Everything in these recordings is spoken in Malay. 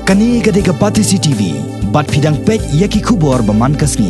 Kani gade ke Patisi TV, bat fidang pek yaki kubor beman kasni.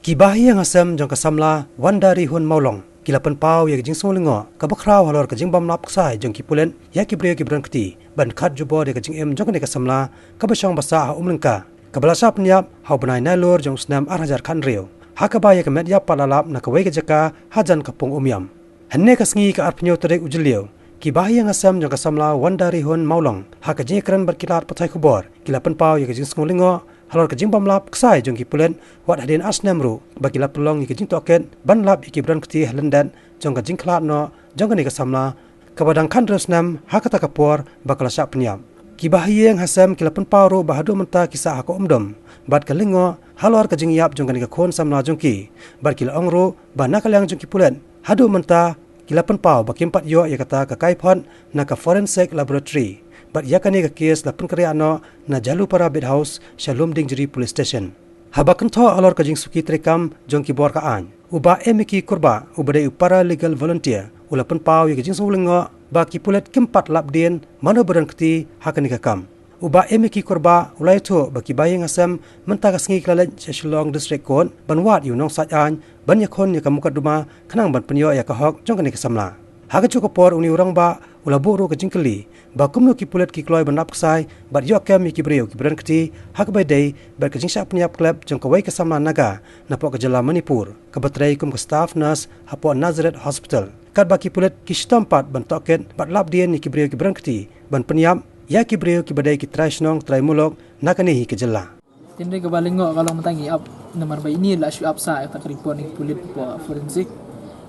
Kibahi yang asam jang kasamla wandari hun maulong. Kilapan pau yak jing solingo kabakraw halor ka jing bamlap ksai jang kipulen yaki bre ki bran kti ban khat jubo de ka jing em jang ne kasamla kabashang basa umlengka kabalasa pnyap hau banai nalor jang snam arhajar khan reu hakaba yak met yap palalap na kawai ka jaka hajan kapung umyam hanne kasngi ka arpnyo terek ujliu Kibahi yang asam jang kasamla wandari hun maulong haka jing kran berkilat patai kubor kilapan pau yak jing solingo halor kejing bamlap ksai jong kipulen wat hadin asnamru bagi lap pelong ikejing toket ban lap ikibran kti halendan jong kejing klat no jong kani kasamla kabadang kan resnam hakata kapor bakala syak penyam kibahi yang hasam kilapan pauru bahadu menta kisah hako umdom bad kalingo halor kejing yap jong kani kakon samla jong ki bad kila ongru bana kalyang jong kipulen hadu menta kilapan pau bakimpat yo yakata kakai pon na ka forensic laboratory bat yakani ka kes lapun karyano na jalu para bed house Shalom Dingjeri police station habakan tho alor ka jing suki trekam jong ki bor ka an uba emiki kurba ubade upara legal volunteer ulapun pau ka jing sulingo ba ki pulet kempat lap dien mano beran kti hakani ka kam uba emiki kurba ulai tho ba ki bayeng asam menta ka sngi klalet Shillong district kon banwat yu nong sat an ban yakon ya kamukat duma kanang ban penyo ya ka hok jong kani ka samla haga cukupor uni urang ba ulaburu ke jingkeli ba kumno ki pulet ki kloy banap ksai bat yo kem ki breu ki bran kti hak bai dei ba ke jingsa pniap klub jong kawai ke samla naga napok ke jela manipur ke batrai kum ke staff nurse hapo Nazareth hospital kat ba ki pulet ki stampat ban toket bat lap dien ki breu ki bran kti ban peniap ya ki breu ki badai ki trasnong trai mulok nakani hi ke jela tindai ke balingo kalau mentangi up nomor ba ini la shu up sa ta report ni pulit po forensik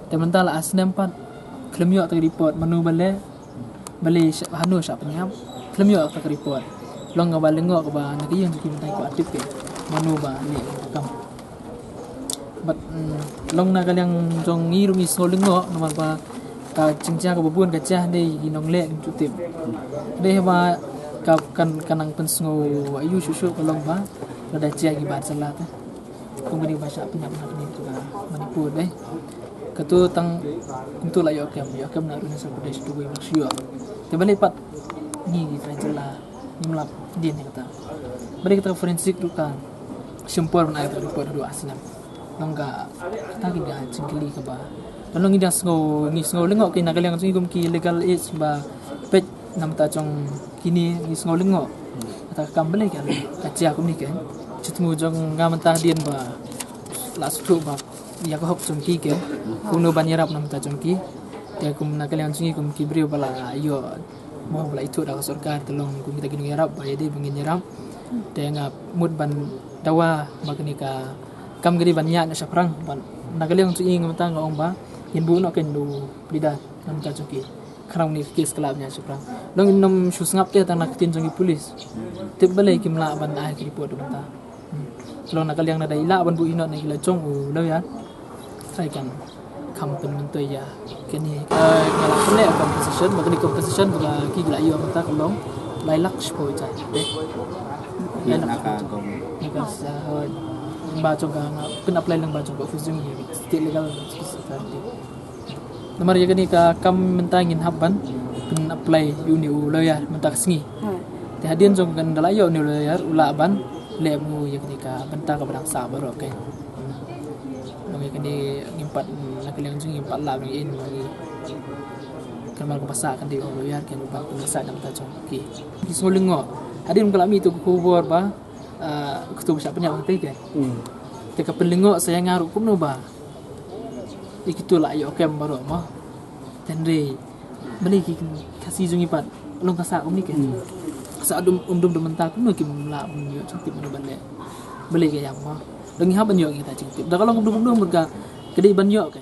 tementala asnam pat klemyo ta report manu bale hanu sya penyam klemyo ta report long ga balingo ka ba nak yang ki mentai ko aktif ke manu ba ni kam bat long na kalyang jong ngi rumi solingo nomor ba ka cingja ka bubun ka cah dei ginong le tutip dei ba ka kanang pensngo ayu susu kolong ba ada cah gi bar salat kemudian bahasa penyam ni tu ka manipur deh ketu tang untuk la yokem na runa sa kudes tu gue maksio te bale pat ni trajela ni melap din ni kata bale kita forensik tu kan sempor na itu report du asnam nongga kata gi ga cingkeli ka ba tolong idang sngo lengok ki nagalang singum ki legal age ba pet nam ta chong kini ni sngo lengok kata kambale kan kacia kum ni kan cutmu jong ngamantah din ba la su ba ya ko hok chong ki ke kuno banyarap nam ta chong ki te kum nagalang singi kum ki brio bala yo mo bala itu da sarkar tolong kum kita gini yarap ba yede bangin yarap te ngap mud ban dawa magni ka kam gari banyak na saprang ban nagalang singi ngamantah ngong ba yin bu no ken du plida nam ta chong ki kharang ni kes kelabnya saprang long nom shu ngap te tang nak tin chong ki police te balai kim la ban ai ki report ban ta kalau nak kalian ada ilah ban bu inot ni kila chong lo ya sai kan company mentu ya kini ngala kene competition magni competition bala ki gila yo mata kalong lai lak spo cha de ya nak kom ni ka sa ba chong ka ken apply lang ba chong ko office ni state legal security nomor ya kini ka kam mentangin habban ken apply uni lo ya mata sngi te hadin jong kan dalayo ni lo ya ula ban lemu yang ketika bentar ke barang sabar okey. Kami kini ngimpat nak yang jung ngimpat lah ni in lagi. Kemal kepasak kan di Oloyar kan lupa kepasak dan tak okey. Di Solingo adin kelami tu kubur ba ketu besar penyak bang ke. Teka pelingo saya ngaruk pun no ba. Ikitu lah yo okey baru mah. Tendre beli kasih jung ngimpat long kasak ni ke. Saat dum mentak nu kim la bunyo cintip nu bale beli ke yang mah dengi ha banyo kita cintip da kalau dum merga gede banyo ke